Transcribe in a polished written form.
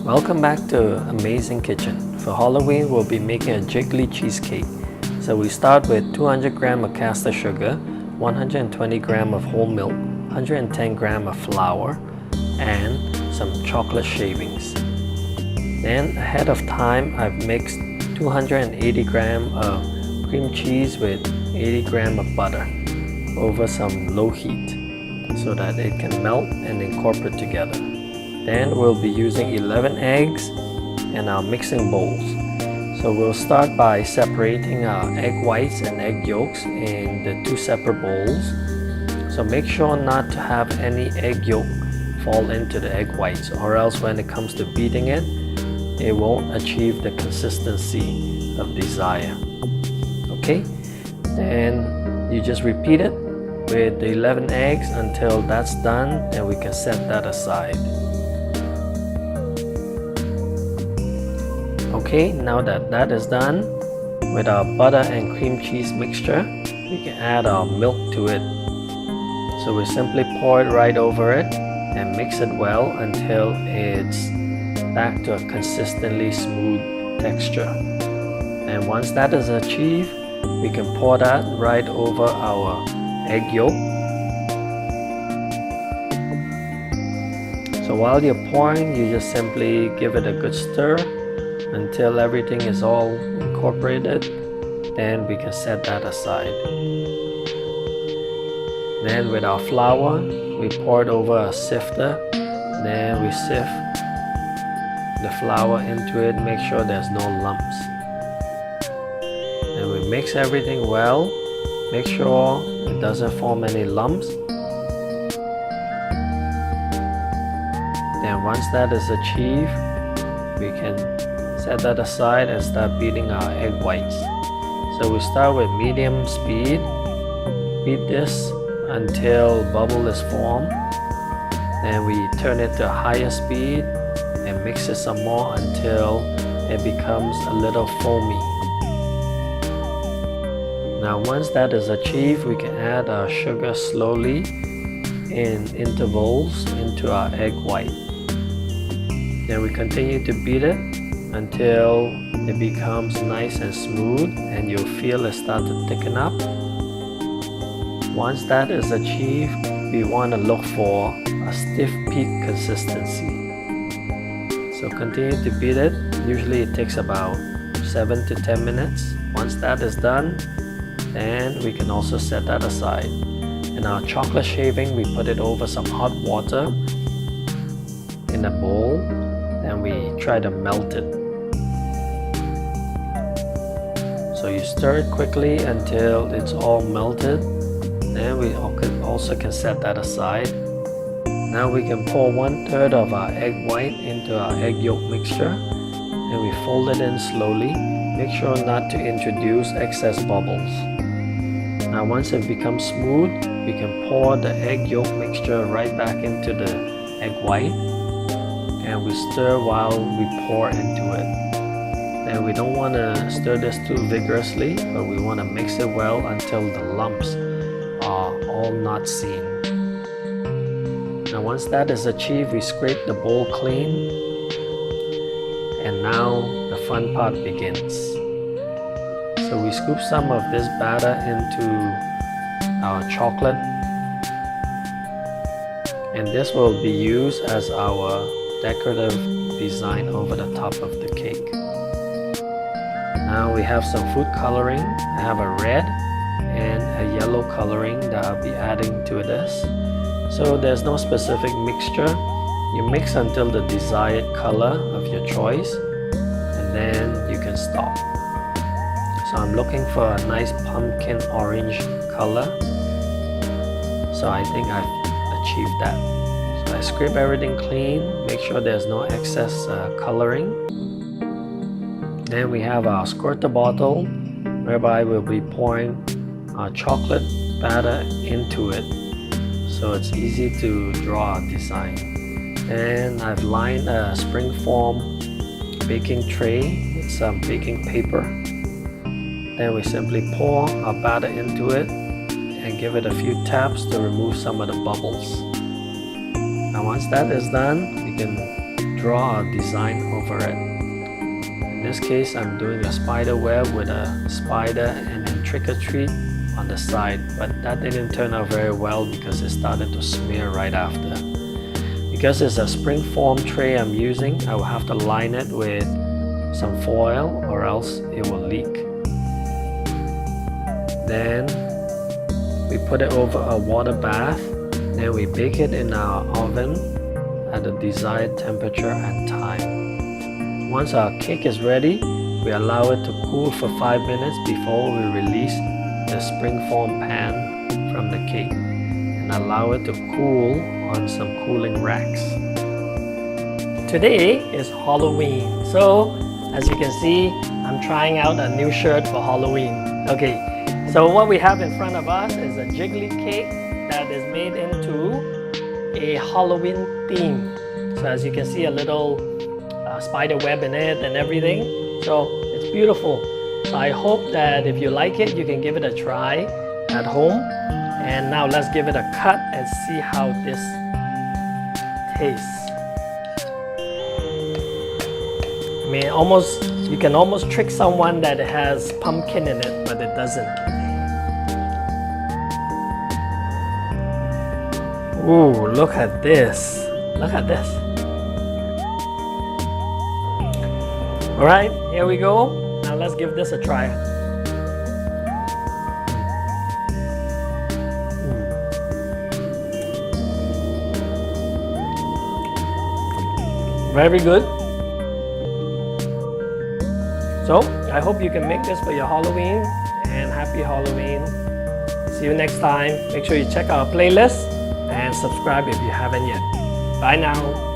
Welcome back to Amazing Kitchen. For Halloween, we'll be making a Jiggly cheesecake. So we start with 200 grams of caster sugar, 120 grams of whole milk, 110 grams of flour, and some chocolate shavings. Then ahead of time, I've mixed 280 grams of cream cheese with 80 grams of butter over some low heat so that it can melt and incorporate together. Then we'll be using 11 eggs in our mixing bowls. So we'll start by separating our egg whites and egg yolks in the two separate bowls. So make sure not to have any egg yolk fall into the egg whites, or else when it comes to beating it, it won't achieve the consistency of desire. Okay, then you just repeat it with the 11 eggs until that's done, and we can set that aside. Okay, now that that is done, with our butter and cream cheese mixture, we can add our milk to it. So we simply pour it right over it and mix it well until it's back to a consistently smooth texture. And once that is achieved, we can pour that right over our egg yolk. So while you're pouring, you just simply give it a good stir until everything is all incorporated. Then we can set that aside. Then with our flour, we pour it over a sifter. Then we sift the flour into it, make sure there's no lumps. And we mix everything well, make sure it doesn't form any lumps. Then once that is achieved, we can set that aside and start beating our egg whites. So we start with medium speed, beat this until bubble is formed. Then we turn it to higher speed and mix it some more until it becomes a little foamy. Now once that is achieved, we can add our sugar slowly in intervals into our egg white. Then we continue to beat it until it becomes nice and smooth, and you'll feel it start to thicken up. Once that is achieved, we want to look for a stiff peak consistency. So continue to beat it. Usually it takes about 7 to 10 minutes. Once that is done, then we can also set that aside. And our chocolate shaving, we put it over some hot water in a bowl, and we try to melt it. So you stir it quickly until it's all melted. Then we also can set that aside. Now we can pour 1/3 of our egg white into our egg yolk mixture, and we fold it in slowly. Make sure not to introduce excess bubbles. Now once it becomes smooth, we can pour the egg yolk mixture right back into the egg white, and we stir while we pour into it. And we don't want to stir this too vigorously, but we want to mix it well until the lumps are all not seen. Now once that is achieved, we scrape the bowl clean, and now the fun part begins. So we scoop some of this batter into our chocolate, and this will be used as our decorative design over the top of the cake. Now we have some food coloring. I have a red and a yellow coloring that I'll be adding to this. So there's no specific mixture. You mix until the desired color of your choice, and then you can stop. So I'm looking for a nice pumpkin orange color. So I think I've achieved that. So I scrape everything clean, make sure there's no excess coloring. Then we have our squirter bottle, whereby we'll be pouring our chocolate batter into it, so it's easy to draw a design. And I've lined a springform baking tray with some baking paper. Then we simply pour our batter into it and give it a few taps to remove some of the bubbles. Now once that is done, you can draw a design over it. In this case, I'm doing a spider web with a spider and then trick or treat on the side, but that didn't turn out very well because it started to smear right after. Because it's a spring form tray I'm using, I will have to line it with some foil or else it will leak. Then we put it over a water bath, then we bake it in our oven at the desired temperature and time. Once our cake is ready, we allow it to cool for 5 minutes before we release the springform pan from the cake and allow it to cool on some cooling racks. Today is Halloween, so as you can see, I'm trying out a new shirt for Halloween. Okay, so what we have in front of us is a Jiggly cake that is made into a Halloween theme. So as you can see, a little spider web in it and everything. So it's beautiful. So I hope that if you like it, you can give it a try at home. And now let's give it a cut and see how this tastes. I mean, you can almost trick someone that it has pumpkin in it, but it doesn't. Ooh, look at this. Look at this. All right, here we go. Now let's give this a try. Very good. So, I hope you can make this for your Halloween, and happy Halloween. See you next time. Make sure you check our playlist and subscribe if you haven't yet. Bye now.